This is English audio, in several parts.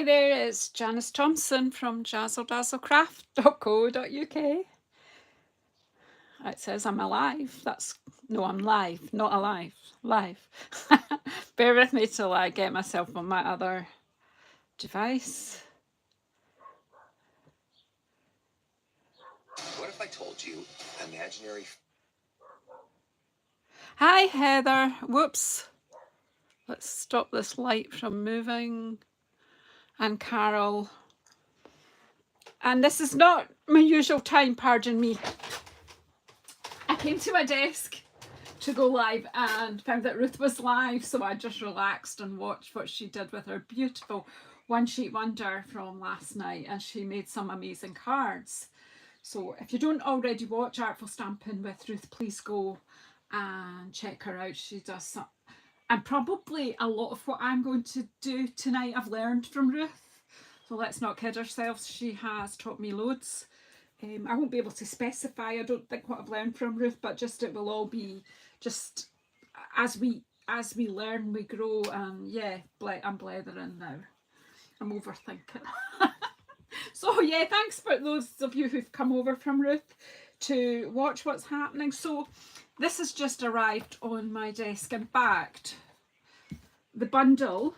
Hi there, it's Janice Thompson from JazzleDazzleCraft.co.uk. It says I'm alive. No, I'm live, not alive. Live. Bear with me till I get myself on my other device. What if I told you imaginary... Hi, Heather. Whoops. Let's stop this light from moving. And Carol. And this is not my usual time, pardon me. I came to my desk to go live and found that Ruth was live, so I just relaxed and watched what she did with her beautiful one sheet wonder from last night, and she made some amazing cards. So if you don't already watch Artful Stamping with Ruth, please go and check her out. She does some, and probably a lot of what I'm going to do tonight I've learned from Ruth, so let's not kid ourselves. She has taught me loads. I won't be able to specify, I don't think, what I've learned from Ruth, but just it will all be just as we learn, we grow. And yeah, I'm blethering now. I'm overthinking. So yeah, thanks for those of you who've come over from Ruth to watch what's happening. So this has just arrived on my desk. In fact, the bundle,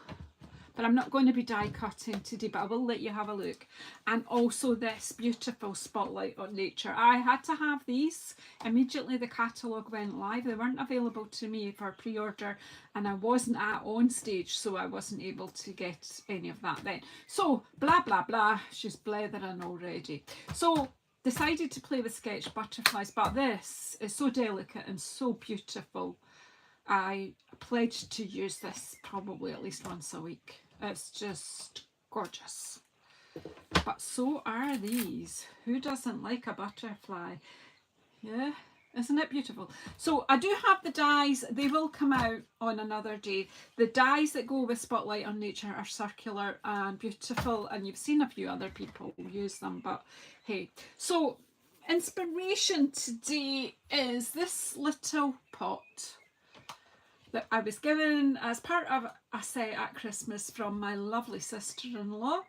but I'm not going to be die cutting today, but I will let you have a look. And also this beautiful spotlight on nature. I had to have these immediately the catalogue went live. They weren't available to me for pre-order, and I wasn't at on stage, so I wasn't able to get any of that then. So blah blah blah, she's blethering already. So decided to play with sketch butterflies, but this is so delicate and so beautiful. I pledged to use this probably at least once a week. It's just gorgeous. But so are these. Who doesn't like a butterfly? Yeah, isn't it beautiful? So I do have the dies. They will come out on another day. The dies that go with Spotlight on Nature are circular and beautiful, and you've seen a few other people use them, but hey. So inspiration today is this little pot that I was given as part of a set at Christmas from my lovely sister-in-law.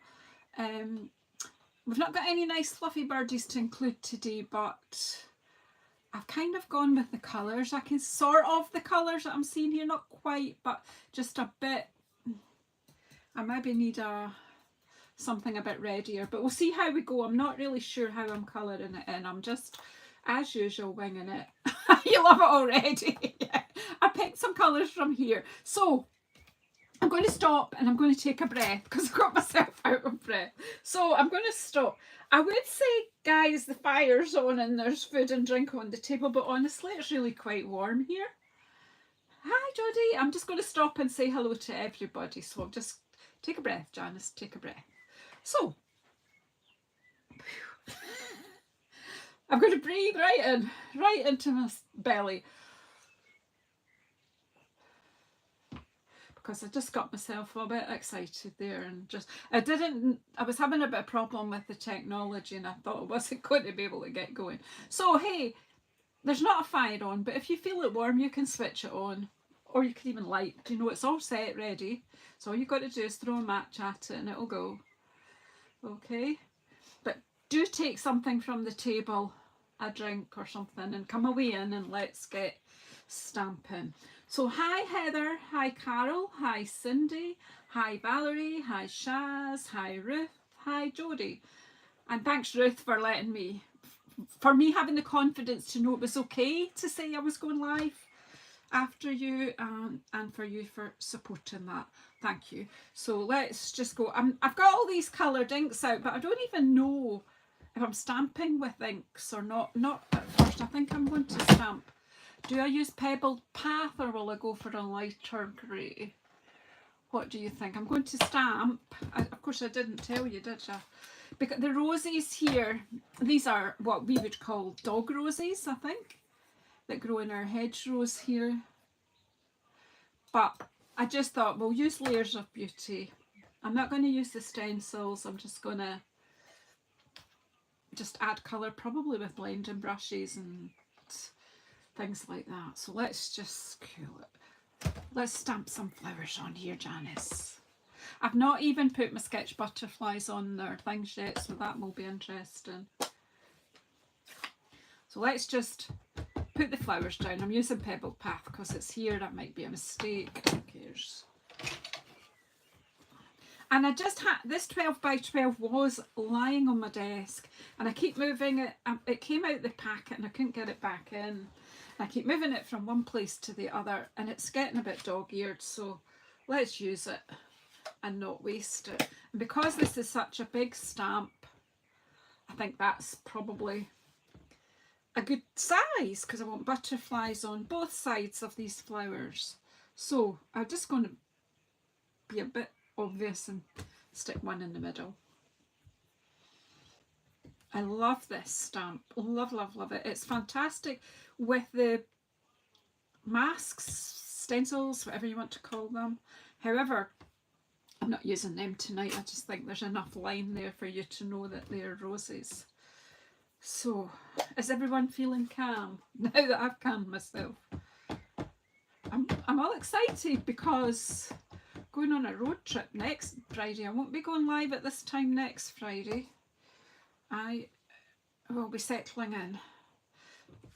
We've not got any nice fluffy birdies to include today, but I've kind of gone with the colours. I can sort of the colours that I'm seeing here, not quite, but just a bit. I maybe need something a bit readier, but we'll see how we go. I'm not really sure how I'm colouring it in. I'm just, as usual, winging it. You love it already. Yeah. I picked some colours from here. So I'm going to stop and I'm going to take a breath because I got myself out of breath. So I'm going to stop. I would say, guys, the fire's on and there's food and drink on the table, but honestly, it's really quite warm here. Hi, Jodie. I'm just going to stop and say hello to everybody. So just take a breath, Janice. Take a breath. So I'm going to breathe right into my belly, because I just got myself a bit excited there, and just I was having a bit of problem with the technology, and I thought I wasn't going to be able to get going. So hey, there's not a fire on, but if you feel it warm, you can switch it on, or you can even light. You know, it's all set ready. So all you've got to do is throw a match at it and it'll go. Okay, but do take something from the table, a drink or something, and come away in and let's get stamping. So hi Heather, hi Carol, hi Cindy, hi Valerie, hi Shaz, hi Ruth, hi Jodie. And thanks Ruth for letting me, for me having the confidence to know it was okay to say I was going live after you, and for you for supporting that. Thank you. So let's just go. I've got all these coloured inks out, but I don't even know if I'm stamping with inks or not. Not at first. I think I'm going to stamp. Do I use Pebbled Path or will I go for a lighter grey? What do you think? I'm going to stamp. Of course, I didn't tell you, did I? Because the roses here, these are what we would call dog roses, I think, that grow in our hedgerows here. But I just thought we'll use Layers of Beauty. I'm not going to use the stencils. I'm just going to just add colour, probably with blending brushes and things like that. So let's just cool it. Let's stamp some flowers on here, Janice. I've not even put my sketch butterflies on their things yet, so that will be interesting. So let's just put the flowers down. I'm using Pebble Path because it's here. That might be a mistake. Who cares? And I just had this 12 by 12 was lying on my desk, and I keep moving it. It came out the packet and I couldn't get it back in. I keep moving it from one place to the other, and it's getting a bit dog-eared, so let's use it and not waste it. And because this is such a big stamp, I think that's probably a good size, because I want butterflies on both sides of these flowers. So I'm just going to be a bit obvious and stick one in the middle. I love this stamp. Love, love, love it. It's fantastic with the masks, stencils, whatever you want to call them. However, I'm not using them tonight. I just think there's enough line there for you to know that they're roses. So, is everyone feeling calm now that I've calmed myself? I'm all excited because going on a road trip next Friday. I won't be going live at this time next Friday. I will be settling in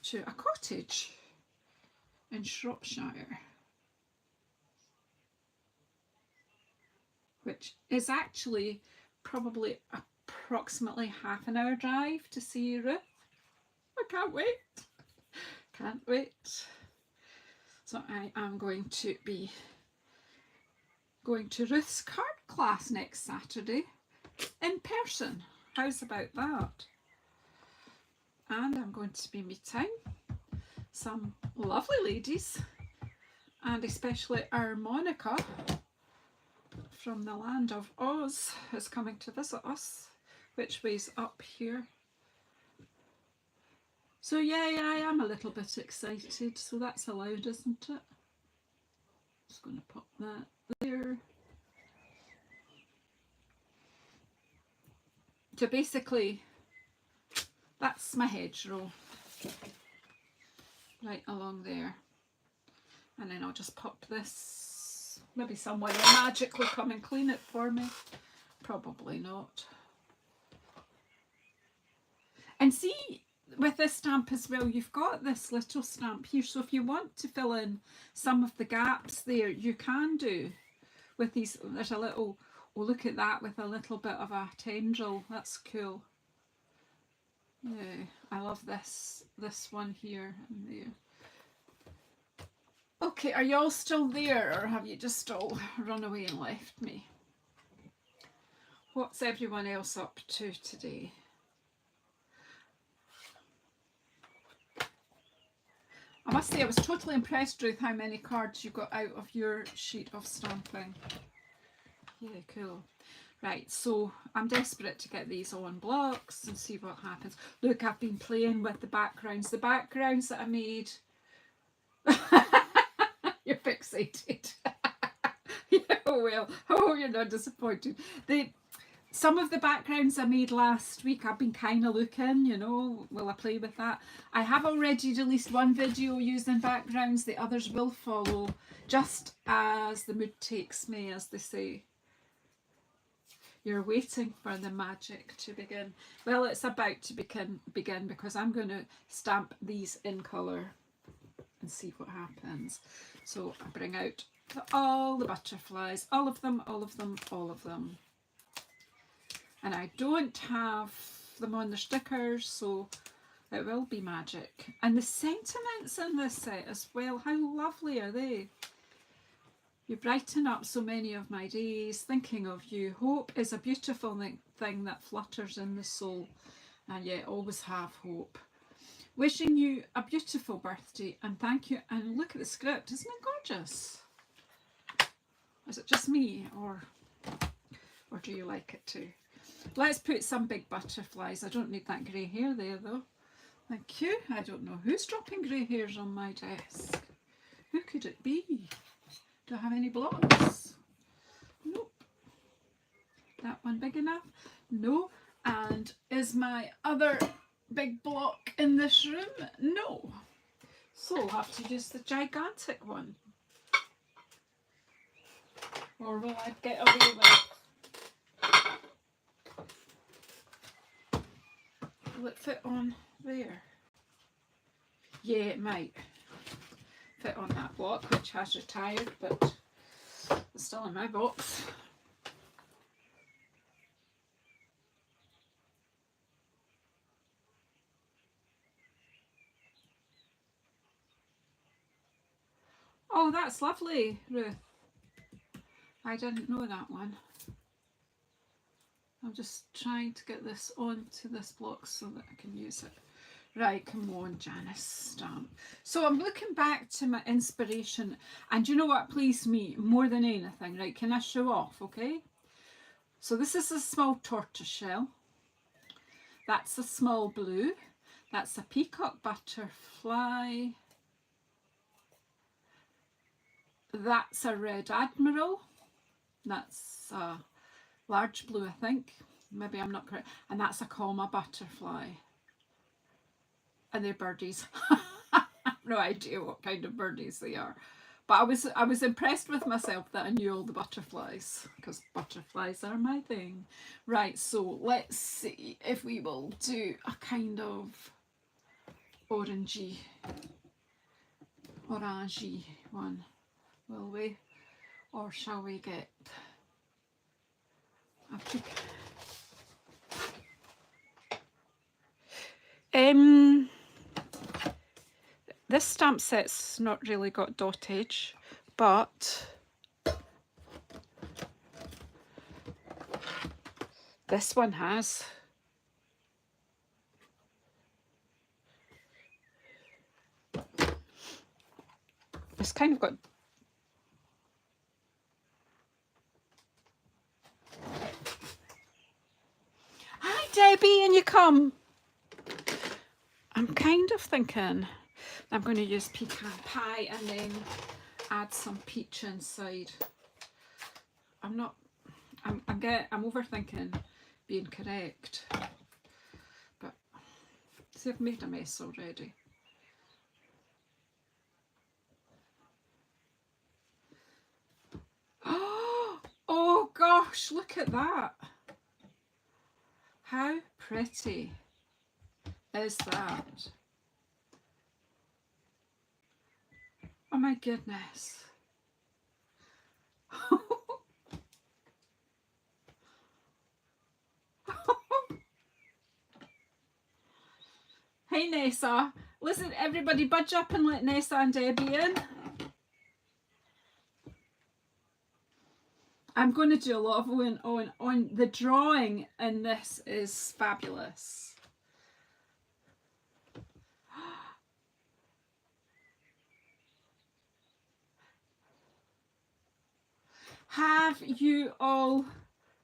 to a cottage in Shropshire, which is actually probably approximately half an hour drive to see Ruth. I can't wait. Can't wait. So I am going to be going to Ruth's card class next Saturday in person. How's about that? And I'm going to be meeting some lovely ladies, and especially our Monica from the land of Oz is coming to visit us, which way's up here. So yeah, I am a little bit excited, so that's allowed, isn't it? Just going to pop that there. So basically, that's my hedgerow right along there. And then I'll just pop this. Maybe someone will magically come and clean it for me. Probably not. And see, with this stamp as well, you've got this little stamp here. So if you want to fill in some of the gaps there, you can do with these. There's a little, oh look at that, with a little bit of a tendril. That's cool. Yeah, I love this one here and there. Okay, are you all still there, or have you just all run away and left me? What's everyone else up to today? I must say I was totally impressed with how many cards you got out of your sheet of stamping. Yeah, cool. Right, so I'm desperate to get these on blocks and see what happens. Look, I've been playing with the backgrounds. The backgrounds that I made. You're fixated. Yeah, well, oh, you're not disappointed. Some of the backgrounds I made last week, I've been kind of looking, you know, will I play with that? I have already released one video using backgrounds. The others will follow, just as the mood takes me, as they say. You're waiting for the magic to begin. Well, it's about to begin because I'm going to stamp these in colour and see what happens. So I bring out all the butterflies, all of them, all of them, all of them. And I don't have them on the stickers, so it will be magic. And the sentiments in this set as well, how lovely are they? You brighten up so many of my days, thinking of you. Hope is a beautiful thing that flutters in the soul, and yet always have hope. Wishing you a beautiful birthday, and thank you. And look at the script, isn't it gorgeous? Is it just me, or do you like it too? Let's put some big butterflies. I don't need that grey hair there though. Thank you. I don't know who's dropping grey hairs on my desk. Who could it be? Do I have any blocks? Nope. That one big enough? No. And is my other big block in this room? No. So I'll have to use the gigantic one. Or will I get away with it? Will it fit on there? Yeah, it might fit on that block, which has retired, but it's still in my box. Oh, that's lovely, Ruth. I didn't know that one. I'm just trying to get this onto this block so that I can use it. Right, come on, Janice, stamp. So I'm looking back to my inspiration, and you know what pleased me more than anything, right? Can I show off, okay? So this is a small tortoise shell. That's a small blue. That's a peacock butterfly. That's a red admiral. That's a large blue, I think. Maybe I'm not correct. And that's a comma butterfly. And they're birdies. I have no idea what kind of birdies they are. But I was impressed with myself that I knew all the butterflies, because butterflies are my thing. Right, so let's see if we will do a kind of orangey one, will we? Or shall we get a peak? This stamp set's not really got dottage, but this one has. It's kind of got. Hi Debbie, and you come. I'm kind of thinking I'm going to use pecan pie and then add some peach inside. I'm overthinking being correct, but see, I've made a mess already. Oh gosh, look at that. How pretty is that? Oh my goodness. Hey Nessa, listen everybody, budge up and let Nessa and Debbie in. I'm going to do a lot of on the drawing, and this is fabulous. Have you all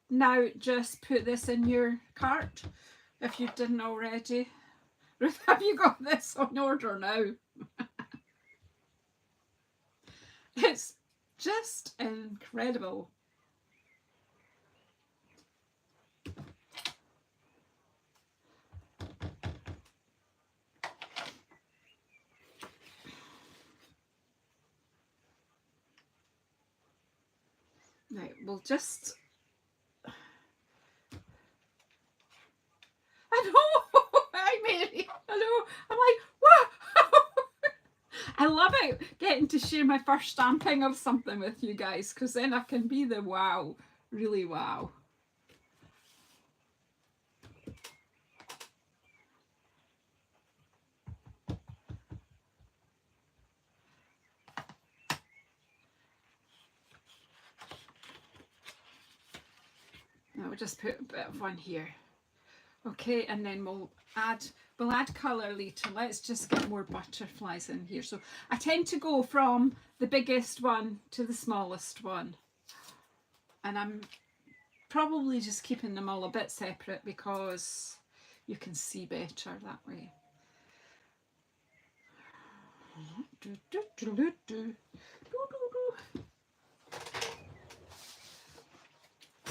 now just put this in your cart if you didn't already? Ruth, have you got this on order now? It's just incredible. Right, we'll just. I know. Hi, Mary. Hello. I'm like, what? I love it getting to share my first stamping of something with you guys, because then I can be the wow, really wow. Now we'll just put a bit of one here. Okay, and then we'll add colour later. Let's just get more butterflies in here. So I tend to go from the biggest one to the smallest one. And I'm probably just keeping them all a bit separate because you can see better that way.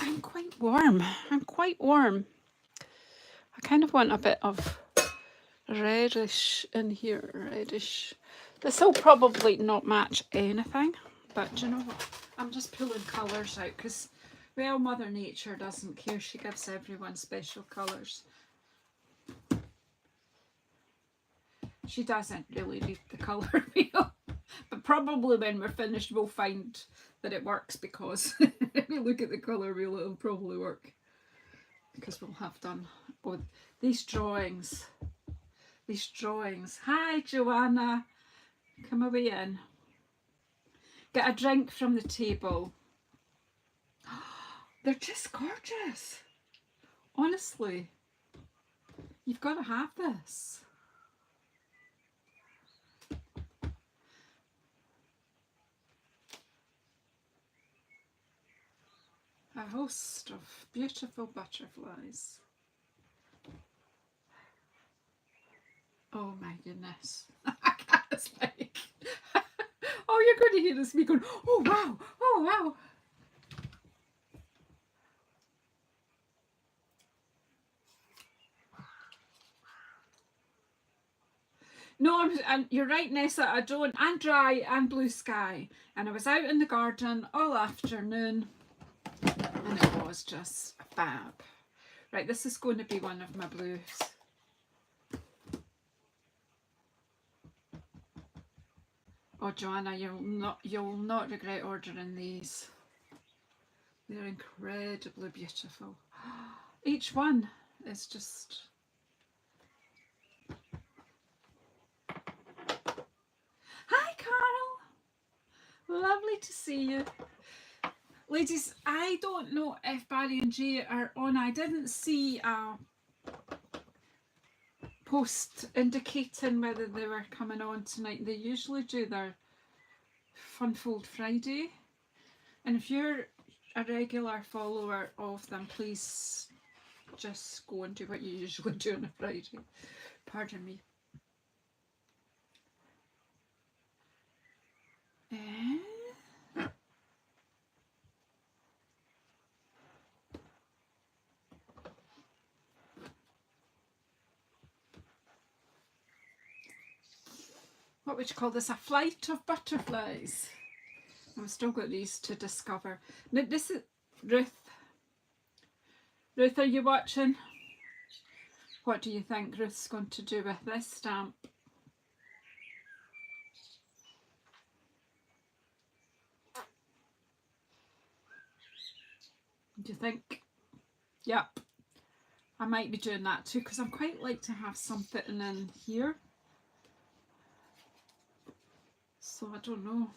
I'm quite warm. I'm quite warm. I kind of want a bit of reddish in here, reddish. This will probably not match anything, But do you know what? I'm just pulling colours out because, well, Mother Nature doesn't care. She gives everyone special colours. She doesn't really read the colour wheel. But probably when we're finished, we'll find that it works, because if we look at the colour wheel, it'll probably work. Because we'll have done these drawings. These drawings. Hi, Joanna. Come away in. Get a drink from the table. They're just gorgeous. Honestly, you've got to have this. A host of beautiful butterflies. Oh my goodness. I can't speak. Oh, you're going to hear this me going, oh wow, oh wow. No, and you're right, Nessa, I don't, and dry and blue sky. And I was out in the garden all afternoon and it was just fab. Right, this is going to be one of my blues. Oh, Joanna, you'll not regret ordering these. They're incredibly beautiful. Each one is just... Hi, Carol. Lovely to see you. Ladies, I don't know if Barry and Jay are on. I didn't see a post indicating whether they were coming on tonight. They usually do their Funfold Friday. And if you're a regular follower of them, please just go and do what you usually do on a Friday. Pardon me. What would you call this? A flight of butterflies. I've still got these to discover. Now, this is Ruth. Ruth, are you watching? What do you think Ruth's going to do with this stamp? Do you think? Yep. I might be doing that too, because I quite like to have something in here. So I don't know.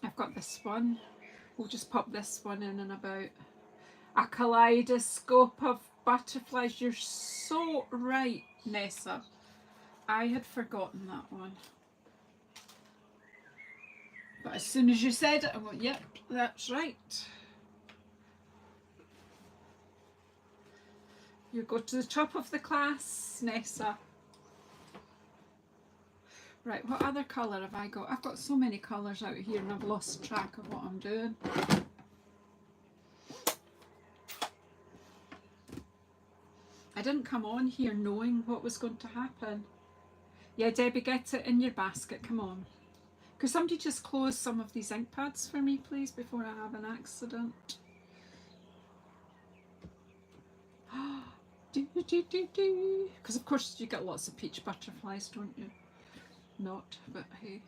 I've got this one. We'll just pop this one in and about. A kaleidoscope of butterflies. You're so right, Nessa. I had forgotten that one. But as soon as you said it, I went, yep, that's right. You go to the top of the class, Nessa. Right, what other colour have I got? I've got so many colours out here and I've lost track of what I'm doing. I didn't come on here knowing what was going to happen. Yeah, Debbie, get it in your basket, come on. Could somebody just close some of these ink pads for me, please, before I have an accident? Because of course you get lots of peach butterflies, don't you? Not, but hey.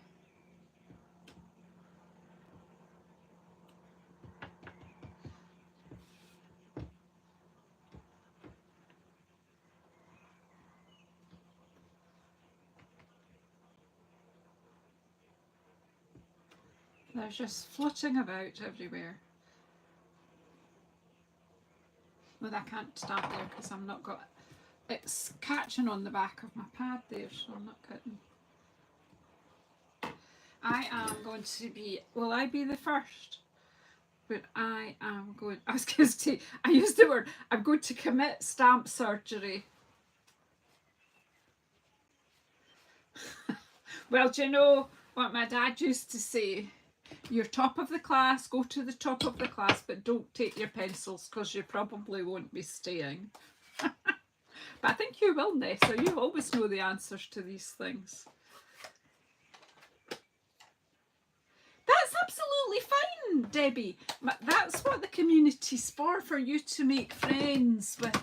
They're just flitting about everywhere. Well, I can't start there because I'm not got... It's catching on the back of my pad there, so I'm not getting... I am going to be... Will I be the first? But I am going... I was going to say... I used the word... I'm going to commit stamp surgery. Well, do you know what my dad used to say? You're top of the class, go to the top of the class, but don't take your pencils because you probably won't be staying. But I think you will, Nessa. You always know the answers to these things. absolutely fine, Debbie. That's what the community's for you to make friends with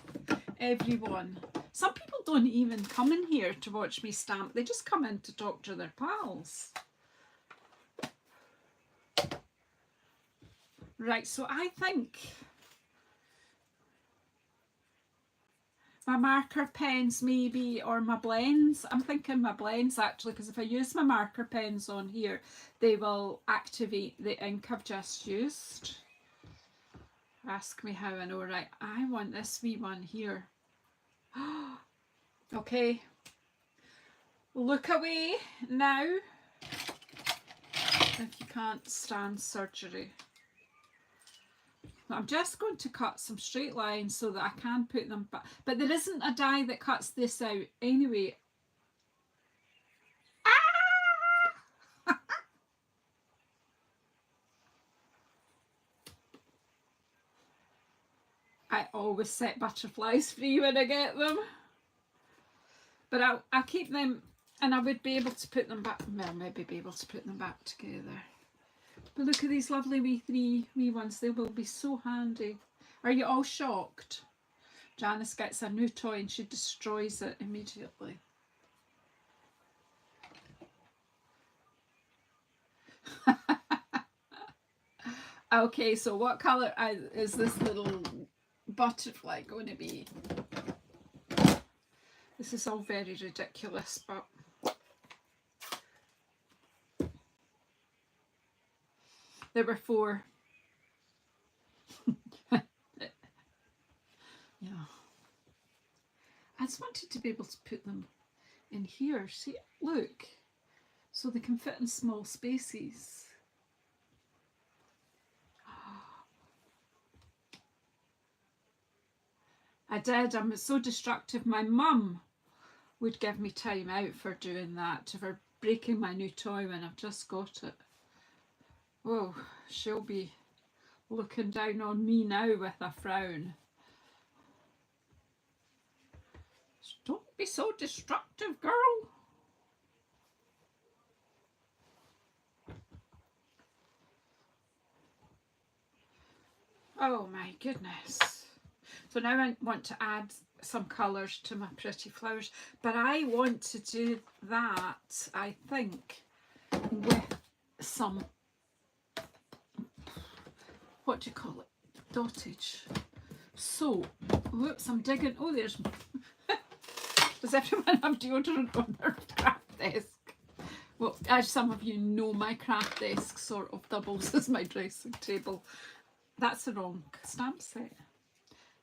everyone. Some people don't even come in here to watch me stamp. They just come in to talk to their pals. Right, so I think my marker pens maybe, or my blends. I'm thinking my blends actually, because if I use my marker pens on here, they will activate the ink I've just used. Ask me how I know. Right, I want this wee one here. Okay, look away now if you can't stand surgery. I'm just going to cut some straight lines so that I can put them back. But there isn't a die that cuts this out anyway. Ah! I always set butterflies free when I get them. But I'll keep them, and I would be able to put them back. Well, maybe be able to put them back together. But look at these lovely wee wee ones. They will be so handy. Are you all shocked? Janice gets a new toy and she destroys it immediately. Okay, so what colour is this little butterfly going to be? This is all very ridiculous, but there were 4. Yeah. I just wanted to be able to put them in here. See, look, so they can fit in small spaces. I did. I'm so destructive. My mum would give me time out for doing that, for breaking my new toy when I've just got it. Oh, she'll be looking down on me now with a frown. Don't be so destructive, girl. Oh my goodness. So now I want to add some colours to my pretty flowers, but I want to do that, I think, with some, what do you call it, dottage. So, whoops, I'm digging, oh there's, does everyone have deodorant on their craft desk? Well, as some of you know, my craft desk sort of doubles as my dressing table. That's the wrong stamp set.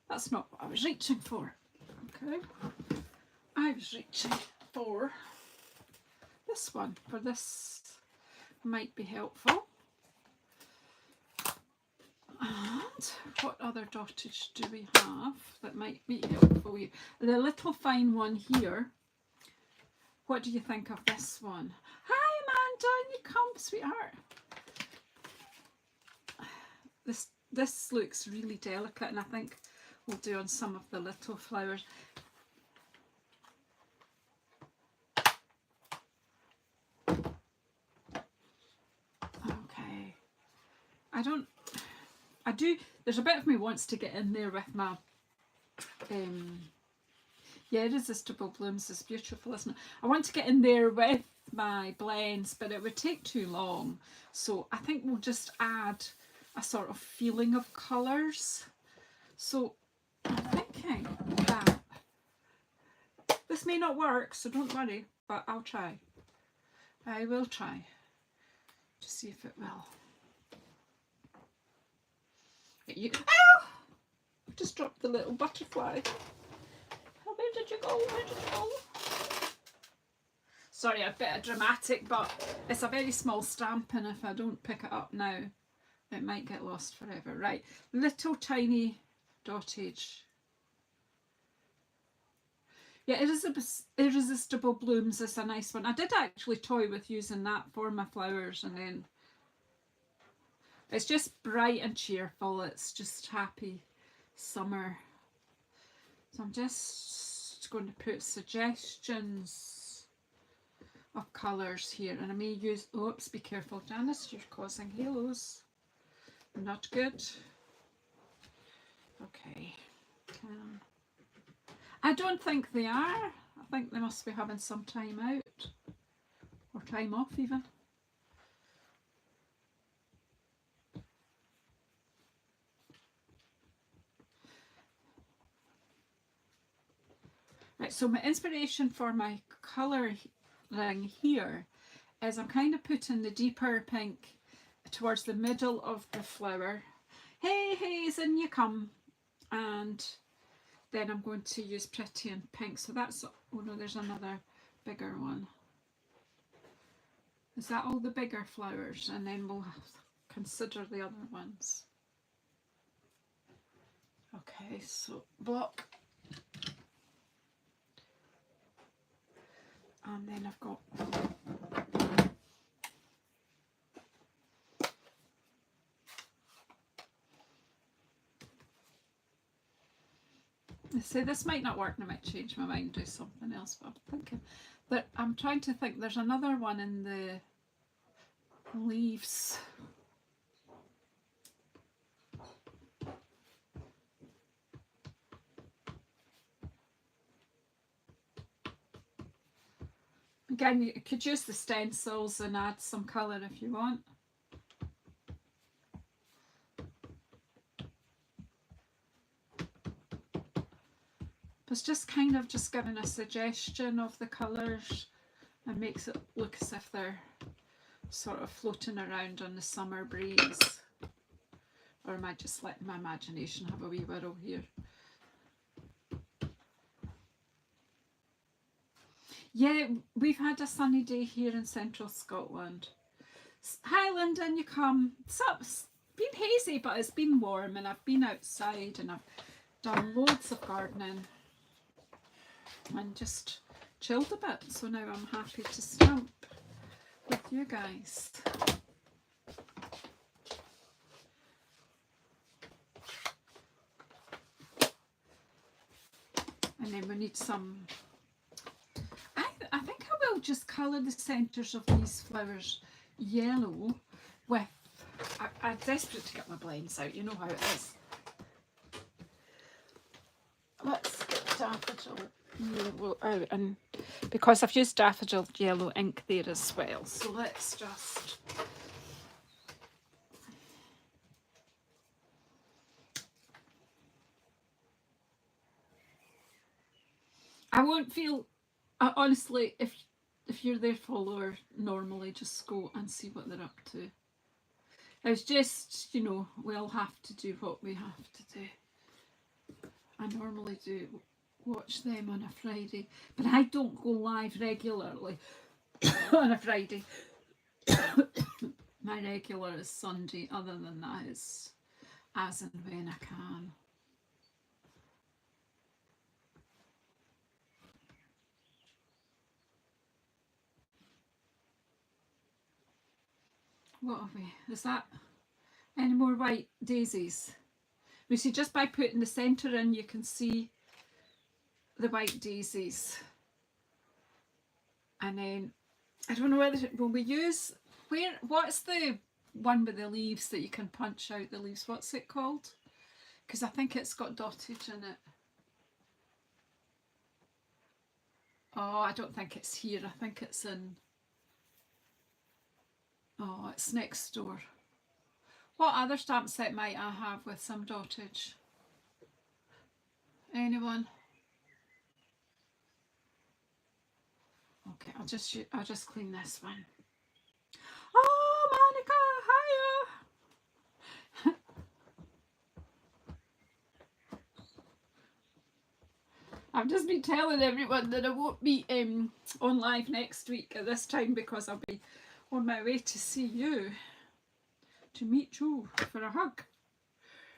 That's not what I was reaching for. Okay, I was reaching for this one, for this might be helpful. And what other dottage do we have that might be helpful here? The little fine one here. What do you think of this one? Hi Amanda, you come, sweetheart. This looks really delicate, and I think we'll do on some of the little flowers. Okay. There's a bit of me wants to get in there with my, yeah, Irresistible Blooms is beautiful, isn't it? I want to get in there with my blends, but it would take too long. So I think we'll just add a sort of feeling of colours. So I'm thinking that this may not work, so don't worry, but I'll try. I will try to see if it will. Ow! I've just dropped the little butterfly. Oh, where did you go? Where did you go? Sorry, a bit dramatic, but it's a very small stamp, and if I don't pick it up now, it might get lost forever. Right, little tiny dottage. Yeah, Irresistible Blooms is a nice one. I did actually toy with using that for my flowers, and then it's just bright and cheerful. It's just happy summer. So I'm just going to put suggestions of colours here, and I may use, oops, be careful Janice, you're causing halos, not good. Okay, I don't think they are. I think they must be having some time out, or time off even. Right, so my inspiration for my colouring here is I'm kind of putting the deeper pink towards the middle of the flower. Hey, haze, in you come. And then I'm going to use pretty and pink. So that's, oh no, there's another bigger one. Is that all the bigger flowers? And then we'll consider the other ones. Okay, so block. And then I've got see, this might not work and I might change my mind and do something else, but I'm thinking that I'm trying to think there's another one in the leaves. Again, you could use the stencils and add some colour if you want. It's just kind of just giving a suggestion of the colours and makes it look as if they're sort of floating around on the summer breeze. Or am I just letting my imagination have a wee whirl here? Yeah, we've had a sunny day here in central Scotland. Hi Lyndon, you come. It's been hazy, but it's been warm and I've been outside and I've done loads of gardening and just chilled a bit. So now I'm happy to stamp with you guys. And then we need some, I think I will just colour the centres of these flowers yellow with, I'm desperate to get my blends out, you know how it is. Let's get daffodil yellow out, and because I've used daffodil yellow ink there as well, so let's just I won't feel honestly, if you're their follower normally, just go and see what they're up to. It's just, you know, we all have to do what we have to do. I normally do watch them on a Friday, but I don't go live regularly on a Friday. My regular is Sunday. Other than that, it's as and when I can. What have we? Is that any more white daisies? We see just by putting the centre in, you can see the white daisies. And then I don't know whether when we use what's the one with the leaves that you can punch out the leaves? What's it called? Because I think it's got dottage in it. Oh, I don't think it's here. I think it's in. Oh, it's next door. What other stamp set might I have with some dottage? Anyone? Okay, I'll just clean this one. Oh, Monica, hiya! I've just been telling everyone that I won't be on live next week at this time because I'll be on my way to see you, to meet you for a hug.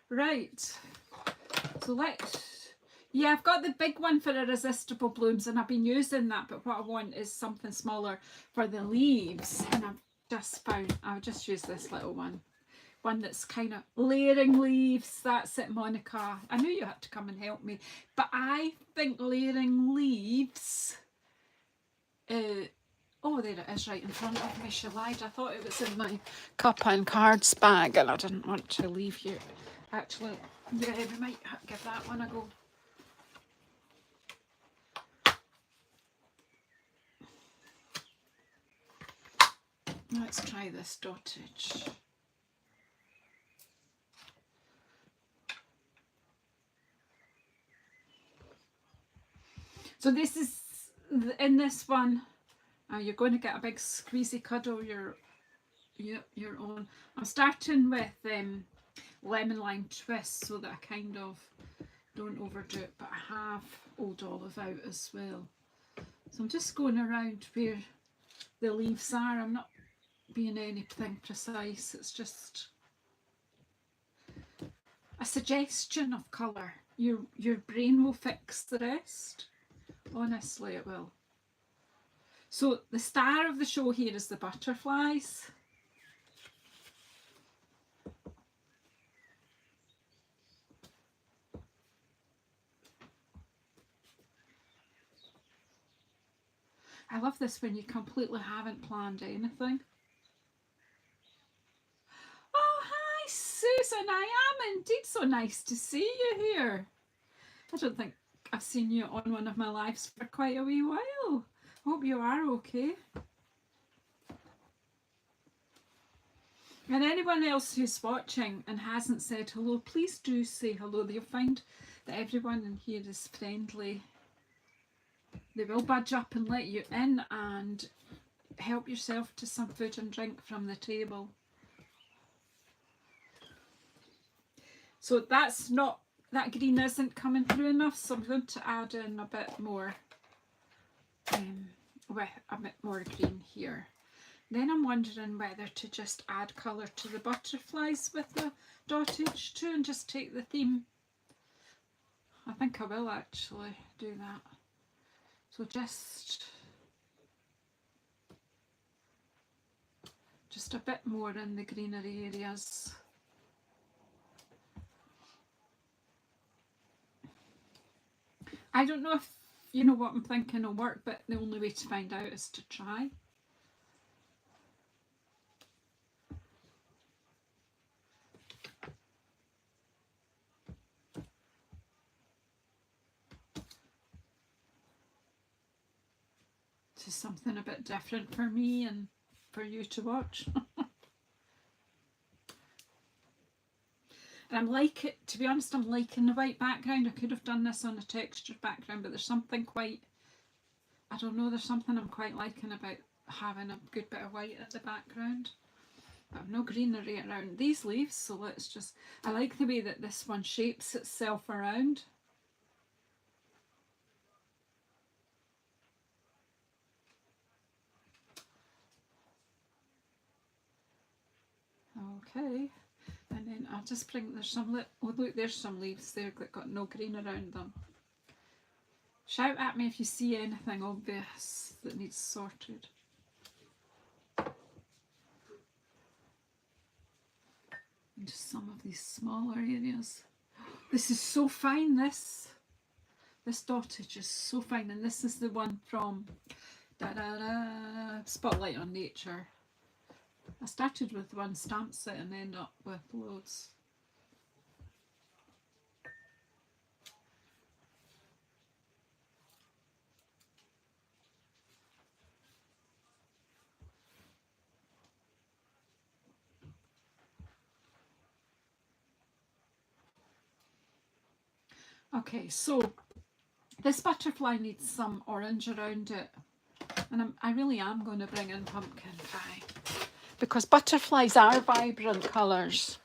Right, so yeah, I've got the big one for Irresistible Blooms and I've been using that, but what I want is something smaller for the leaves, and I've just found, I'll just use this little one that's kind of layering leaves. That's it, Monica. I knew you had to come and help me, but I think layering leaves Oh, there it is right in front of me. She lied. I thought it was in my cup and cards bag and I didn't want to leave you. Actually, yeah, we might give that one a go. Let's try this dottage. So this is, in this one, you're going to get a big squeezy cuddle your own. I'm starting with lemon lime twist so that I kind of don't overdo it, but I have Old Olive out as well. So I'm just going around where the leaves are. I'm not being anything precise, it's just a suggestion of colour. Your brain will fix the rest. Honestly, it will. So the star of the show here is the butterflies. I love this when you completely haven't planned anything. Oh, hi Susan, I am indeed. So nice to see you here. I don't think I've seen you on one of my lives for quite a wee while. Hope you are okay. And anyone else who's watching and hasn't said hello, please do say hello. You'll find that everyone in here is friendly. They will budge up and let you in and help yourself to some food and drink from the table. So that's not, that green isn't coming through enough, so I'm going to add in a bit more, with a bit more green here. Then I'm wondering whether to just add colour to the butterflies with the dottage too and just take the theme. I think I will actually do that. So just a bit more in the greenery areas. I don't know if you know what I'm thinking will work, but the only way to find out is to try. This is something a bit different for me and for you to watch. And I'm like it, to be honest, I'm liking the white background. I could have done this on a textured background, but there's something quite, I don't know, there's something I'm quite liking about having a good bit of white at the background. But I've no greenery around these leaves, so let's just, I like the way that this one shapes itself around. Okay. And then I'll just bring, there's some, oh look, there's some leaves there that got no green around them. Shout at me if you see anything obvious that needs sorted. And just some of these smaller areas. This is so fine, this dottage is so fine, and this is the one from Spotlight on Nature. I started with one stamp set and ended up with loads. Okay, so this butterfly needs some orange around it, and I really am going to bring in pumpkin pie because butterflies are vibrant colours.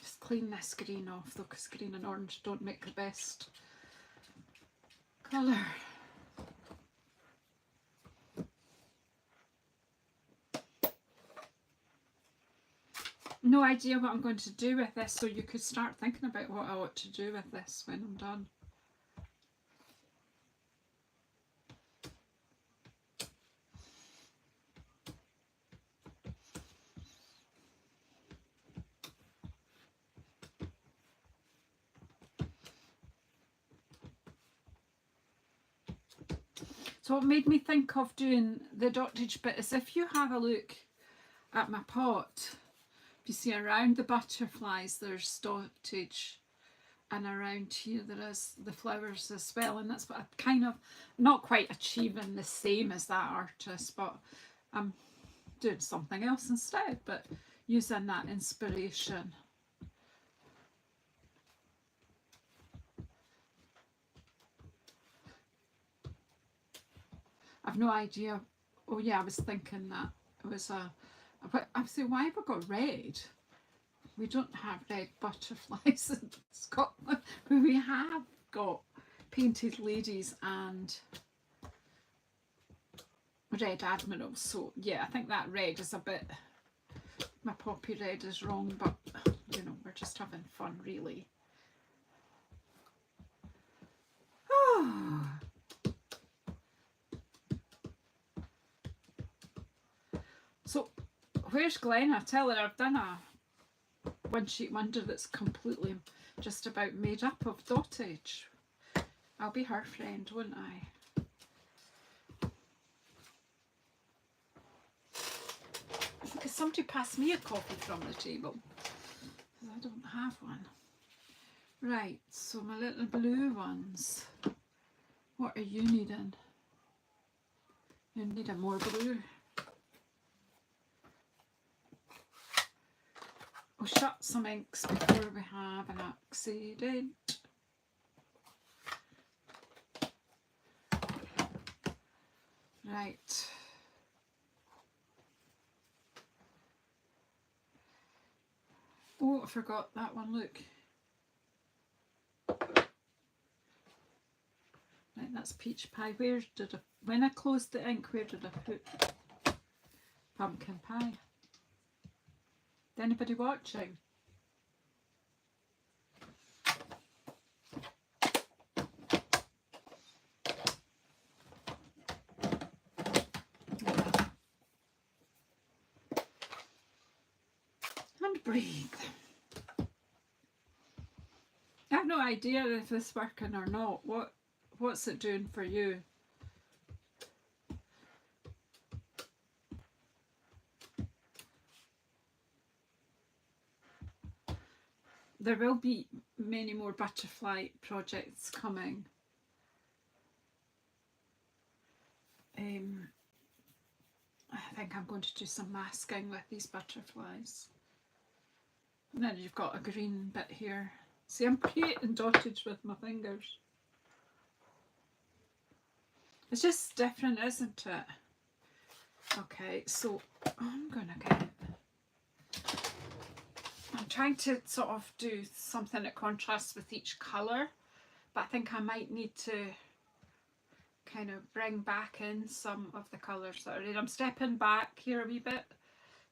Just clean this green off though, because green and orange don't make the best colour. No idea what I'm going to do with this, so you could start thinking about what I ought to do with this when I'm done. So what made me think of doing the dottage bit is if you have a look at my pot, you see around the butterflies there's dottage, and around here there is the flowers as well, and that's what I'm kind of not quite achieving the same as that artist, but I'm doing something else instead, but using that inspiration. I've no idea. Oh yeah, I was thinking that it was I was saying, why have we got red? We don't have red butterflies in Scotland, but we have got painted ladies and red admirals. So yeah, I think that red is a bit, my poppy red is wrong, but you know, we're just having fun really. So where's Glenn? I tell her I've done a one sheet wonder that's completely just about made up of dottage. I'll be her friend, won't I? Could somebody pass me a copy from the table? Because I don't have one. Right, so my little blue ones. What are you needing? You need a more blue. We'll shut some inks before we have an accident. Right. Oh, I forgot that one, look. Right, that's peach pie. Where did I, when I closed the ink, where did I put pumpkin pie? Is anybody watching? And breathe. I have no idea if this is working or not. What's it doing for you? There will be many more butterfly projects coming. I think I'm going to do some masking with these butterflies. And then you've got a green bit here. See, I'm creating dottage with my fingers. It's just different, isn't it? Okay, so I'm gonna I'm trying to sort of do something that contrasts with each colour, but I think I might need to kind of bring back in some of the colours that are red. I'm stepping back here a wee bit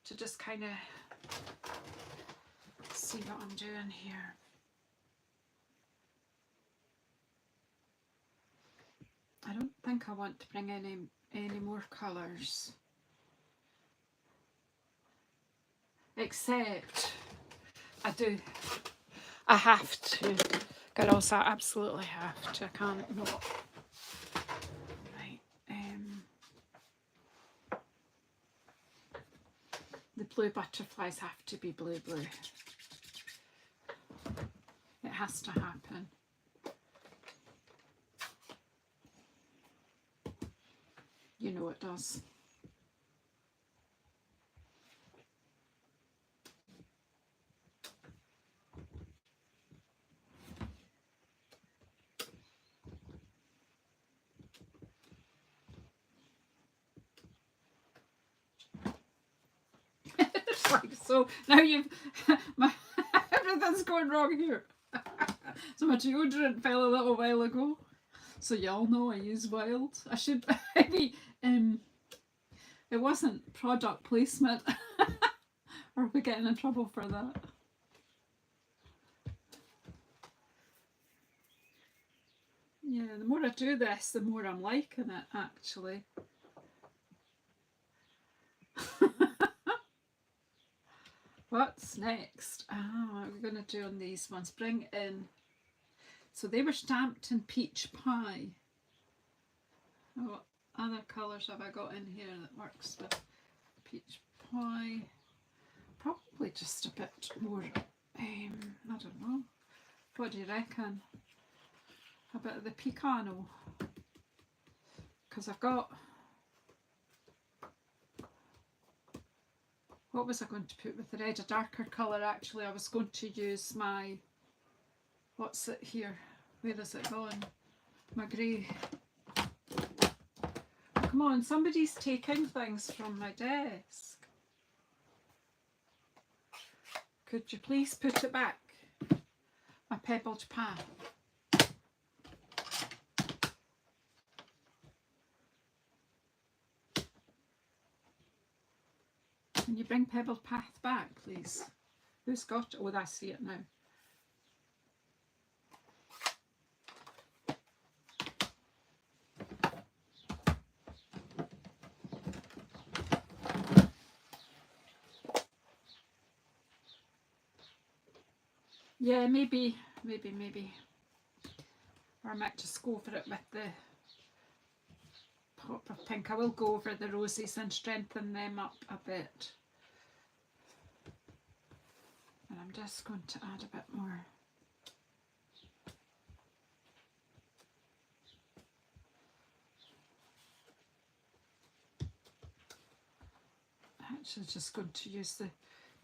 to just kind of see what I'm doing here. I don't think I want to bring any more colours, except I have to, girls, I absolutely have to, I can't not. Right, the blue butterflies have to be blue. It has to happen. You know it does. It's like, so now you've everything's going wrong here. So my deodorant fell a little while ago, so y'all know I use Wild. I should maybe it wasn't product placement. Or we getting in trouble for that? Yeah, the more I do this, the more I'm liking it, actually. What's next? What we're going to do on these ones. Bring in. So they were stamped in peach pie. Oh, other colours have I got in here that works with peach pie? Probably just a bit more, I don't know, what do you reckon? A bit of the picano, because I've got, what was I going to put with the red? A darker colour actually. I was going to use my, what's it here? Where is it gone? My grey. Come on, somebody's taking things from my desk. Could you please put it back? My pebbled path. Can you bring pebbled path back, please? Who's got it? Oh, I see it now. Yeah, maybe. Or I might just go over it with the pop of pink. I will go over the roses and strengthen them up a bit. And I'm just going to add a bit more. Actually just going to use the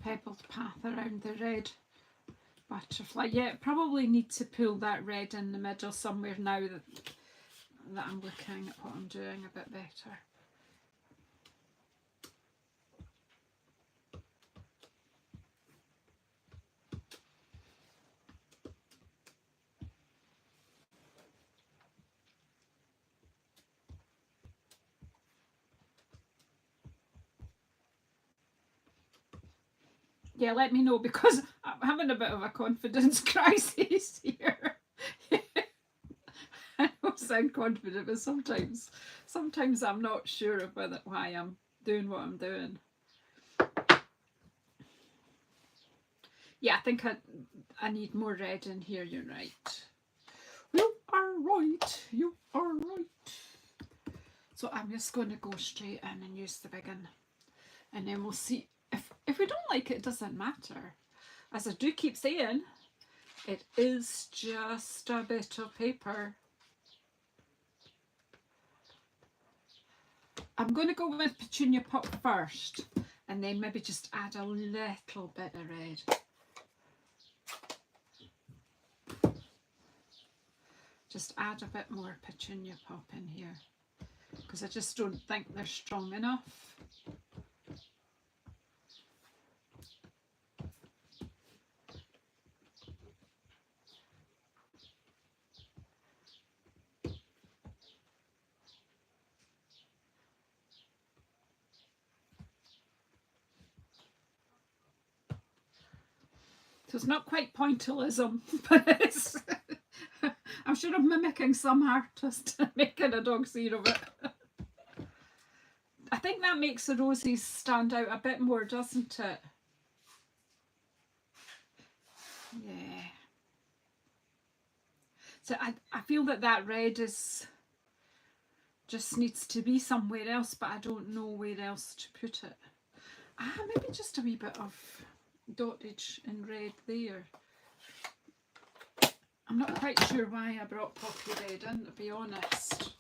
pebbled path around the red butterfly. Yeah, probably need to pull that red in the middle somewhere now that I'm looking at what I'm doing a bit better. Yeah, let me know, because I'm having a bit of a confidence crisis here. I don't sound confident, but sometimes I'm not sure of why I'm doing what I'm doing. Yeah, I think I need more red in here. You're right. You are right. You are right. So I'm just going to go straight in and use the big one, and then we'll see. If we don't like it, it doesn't matter. As I do keep saying, it is just a bit of paper. I'm going to go with Petunia Pop first, and then maybe just add a little bit of red. Just add a bit more Petunia Pop in here, because I just don't think they're strong enough. So it's not quite pointillism, but it's I'm sure I'm mimicking some artist making a dog's ear of it. I think that makes the roses stand out a bit more, doesn't it? Yeah. So I feel that red just needs to be somewhere else, but I don't know where else to put it. Maybe just a wee bit of dottage in red there. I'm not quite sure why I brought Poppy Red in, to be honest.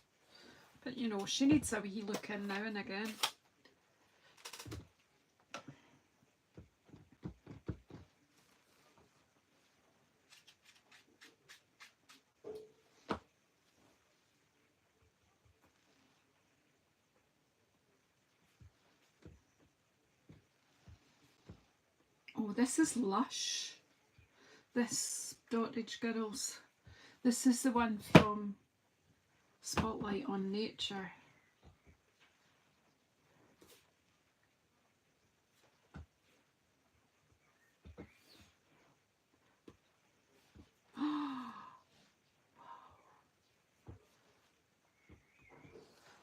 But you know, she needs a wee look in now and again. Oh, this is Lush. This Dottage Girls. This is the one from Spotlight on Nature.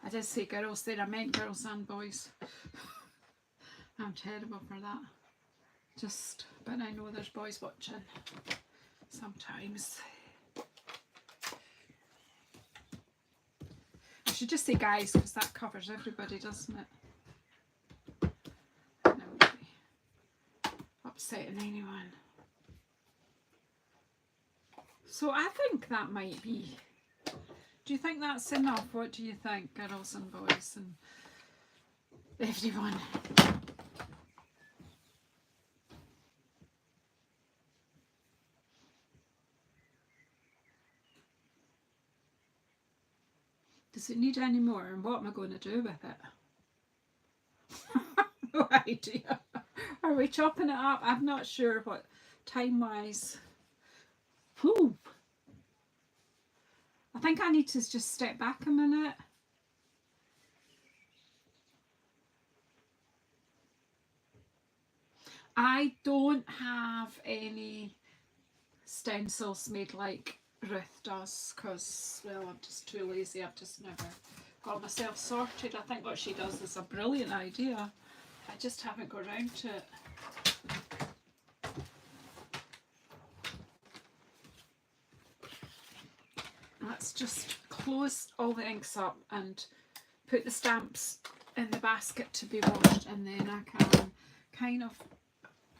I did say girls there, I meant girls and boys. I'm terrible for that. But I know there's boys watching sometimes. I should just say guys because that covers everybody, doesn't it? And it would be upsetting anyone. So I think that might be. Do you think that's enough? What do you think, girls and boys and everyone? Does it need any more? And what am I going to do with it? No idea. Are we chopping it up? I'm not sure what time-wise. Whew. I think I need to just step back a minute. I don't have any stencils made like Ruth does because, well, I'm just too lazy. I've just never got myself sorted. I think what she does is a brilliant idea. I just haven't got around to it. Let's just close all the inks up and put the stamps in the basket to be washed, and then I can kind of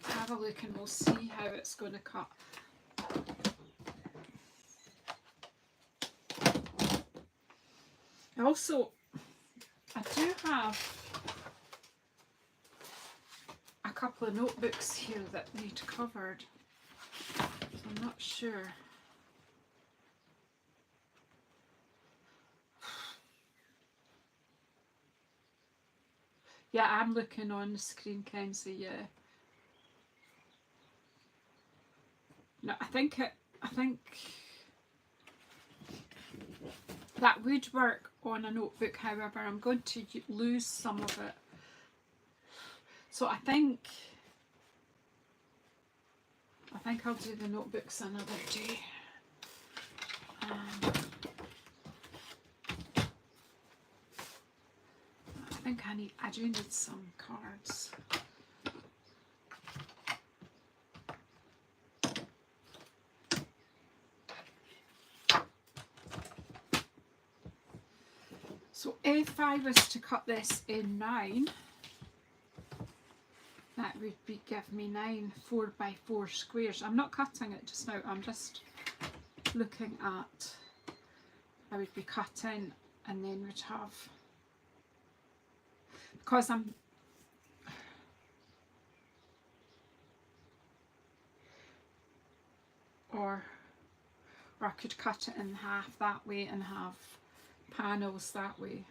have a look and we'll see how it's going to cut. Also, I do have a couple of notebooks here that need covered, so I'm not sure. Yeah, I'm looking on the screen, Kenzie, yeah. No, I think that would work on a notebook, however, I'm going to lose some of it. So I think I'll do the notebooks another day. I do need some cards. So if I was to cut this in 9, that would give me 9 4x4 squares. I'm not cutting it just now, I'm just looking at, I would be cutting and then would have, because I'm, or I could cut it in half that way and have panels that way.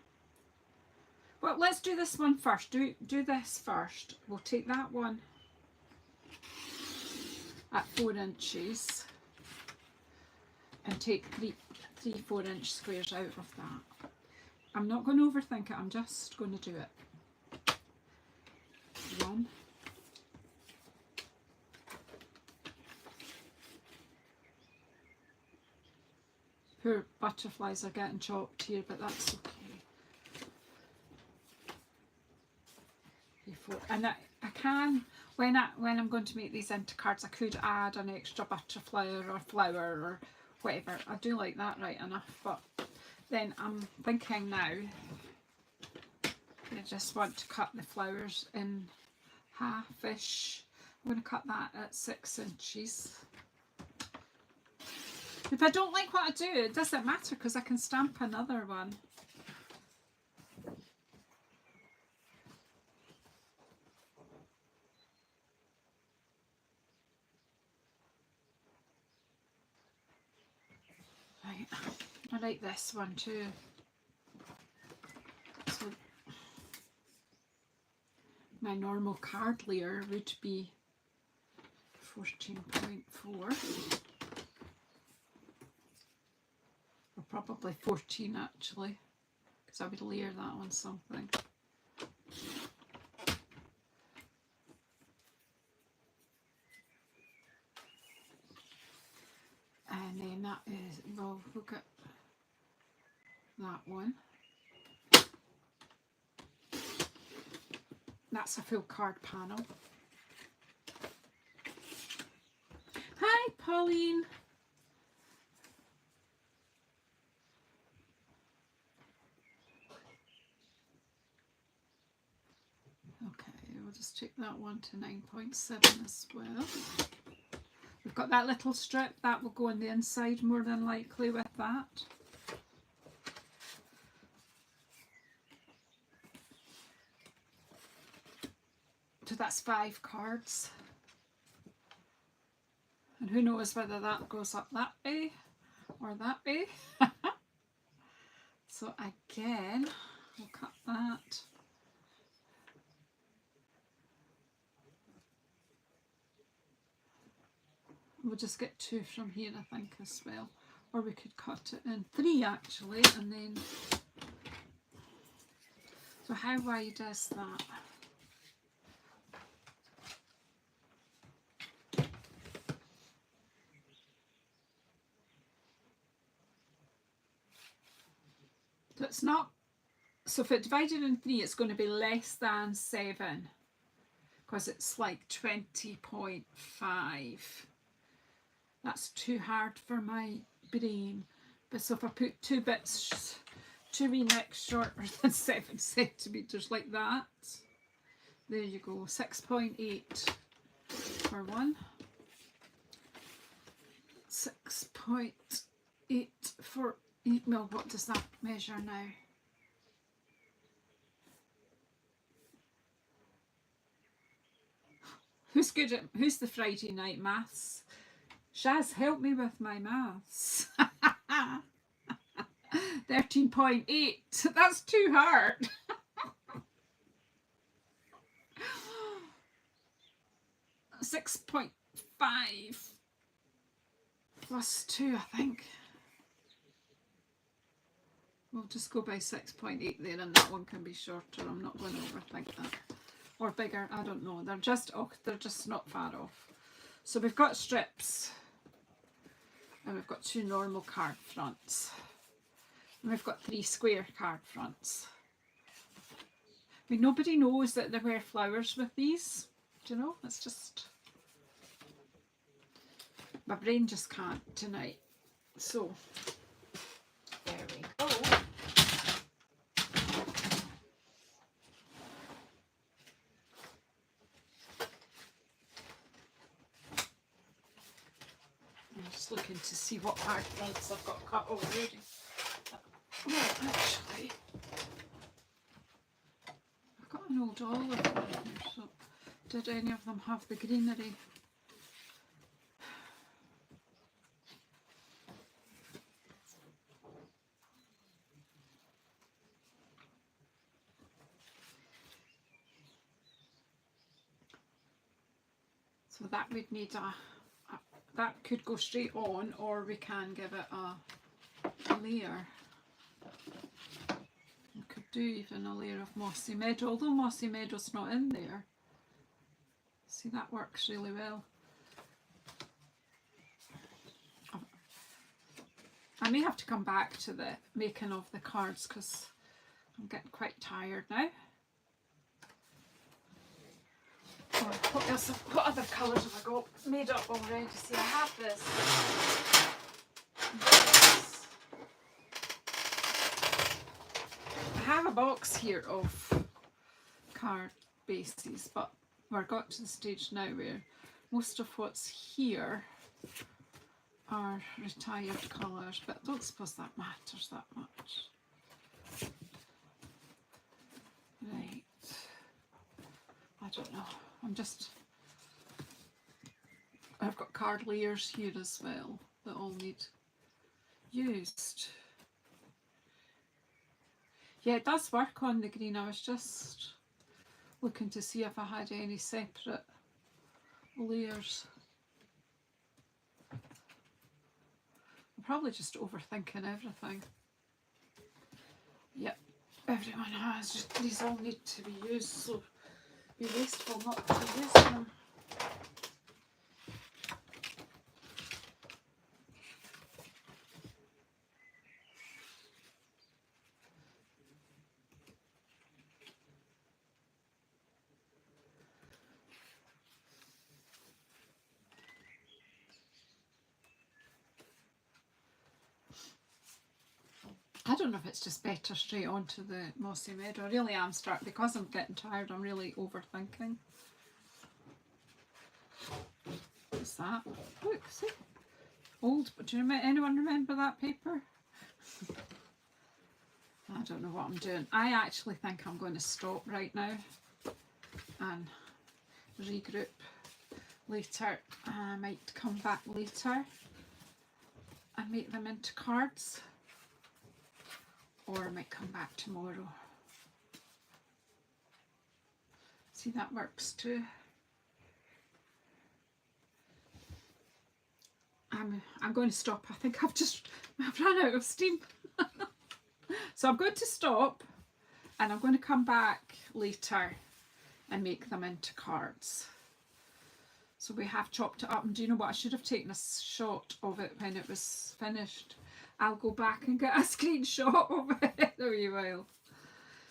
Well, let's do this one first. Do this first. We'll take that one at 4 inches and take three 4-inch squares out of that. I'm not going to overthink it, I'm just going to do it. 1. Poor butterflies are getting chopped here, but that's okay. 4. And I can, when I'm going to make these into cards, I could add an extra butterfly or a flower or whatever. I do like that right enough, but then I'm thinking now I just want to cut the flowers in half-ish. I'm going to cut that at 6 inches. If I don't like what I do, it doesn't matter because I can stamp another one. Right, I like this one too. So my normal card layer would be 14.4. Or probably 14 actually, because I would layer that on something. And then that is, well, look at that one. That's a full card panel. Hi, Pauline. take that one to 9.7 as well. We've got that little strip that will go on the inside more than likely with that. So that's 5 cards. And who knows whether that goes up that way or that way. So again, we'll cut that. We'll just get 2 from here, I think, as well. Or we could cut it in 3 actually, and then... So how wide is that? So it's not... So if it's divided in 3, it's going to be less than 7. Because it's like 20.5. That's too hard for my brain. But so if I put 2 bits, 2 wee necks shorter than 7 centimetres like that, there you go, 6.8 for one, 6.8 for 8 mil. What does that measure now? Who's good at, who's the Friday night maths? Shaz, help me with my maths. 13.8. That's too hard. 6.5 plus 2, I think. We'll just go by 6.8 there, and that one can be shorter. I'm not going to overthink that. Or bigger, I don't know. They're just not far off. So we've got strips. And we've got 2 normal card fronts. And we've got 3 square card fronts. I mean, nobody knows that they wear flowers with these. Do you know? It's just... My brain just can't tonight. So, there we go. I'm just looking to see what card fronts I've got cut already. Well, actually, I've got an old olive in here, so did any of them have the greenery? So that would need that could go straight on, or we can give it a layer. We could do even a layer of Mossy Meadow, although Mossy Meadow's not in there. See, that works really well. I may have to come back to the making of the cards because I'm getting quite tired now. What other colours have I got made up already? See, I have this. I have a box here of card bases, but we've got to the stage now where most of what's here are retired colours, but I don't suppose that matters that much. Right. I don't know. I've got card layers here as well that all need used. Yeah, it does work on the green. I was just looking to see if I had any separate layers. I'm probably just overthinking everything. Yep, everyone has. Just, these all need to be used, so be wasteful not to use them. I don't know if it's just better straight onto the mossy meadow. I really am starting, because I'm getting tired, I'm really overthinking. What's that? Look, see? Old, but do you remember, anyone remember that paper? I don't know what I'm doing. I actually think I'm going to stop right now and regroup later. I might come back later and make them into cards, or I might come back tomorrow. See, that works too. I'm going to stop. I think I've run out of steam. So I'm going to stop, and I'm going to come back later and make them into cards. So we have chopped it up, and do you know what? I should have taken a shot of it when it was finished. I'll go back and get a screenshot of it in a wee while.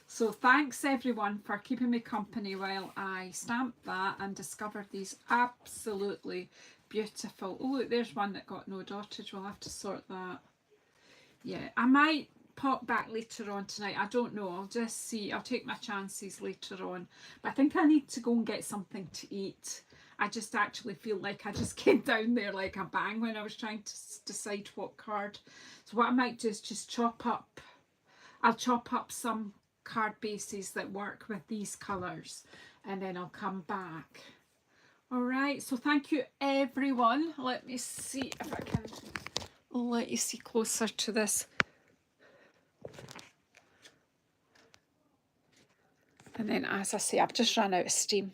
So thanks everyone for keeping me company while I stamped that and discovered these absolutely beautiful. Oh look, there's one that got no dottage. We'll have to sort that. Yeah, I might pop back later on tonight. I don't know. I'll just see. I'll take my chances later on. But I think I need to go and get something to eat. I just actually feel like I just came down there like a bang when I was trying to decide what card. So what I might do is just chop up. I'll chop up some card bases that work with these colours, and then I'll come back. All right, so thank you everyone. Let me see if I can let you see closer to this. And then, as I say, I've just run out of steam.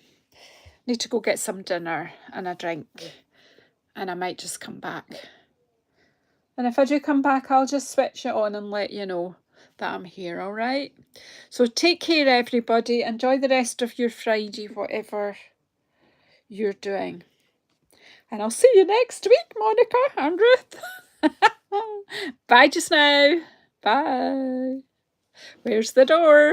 Need to go get some dinner and a drink, and I might just come back. And if I do come back, I'll just switch it on and let you know that I'm here, all right? So take care, everybody. Enjoy the rest of your Friday, whatever you're doing. And I'll see you next week, Monica and Ruth. Bye just now. Bye. Where's the door?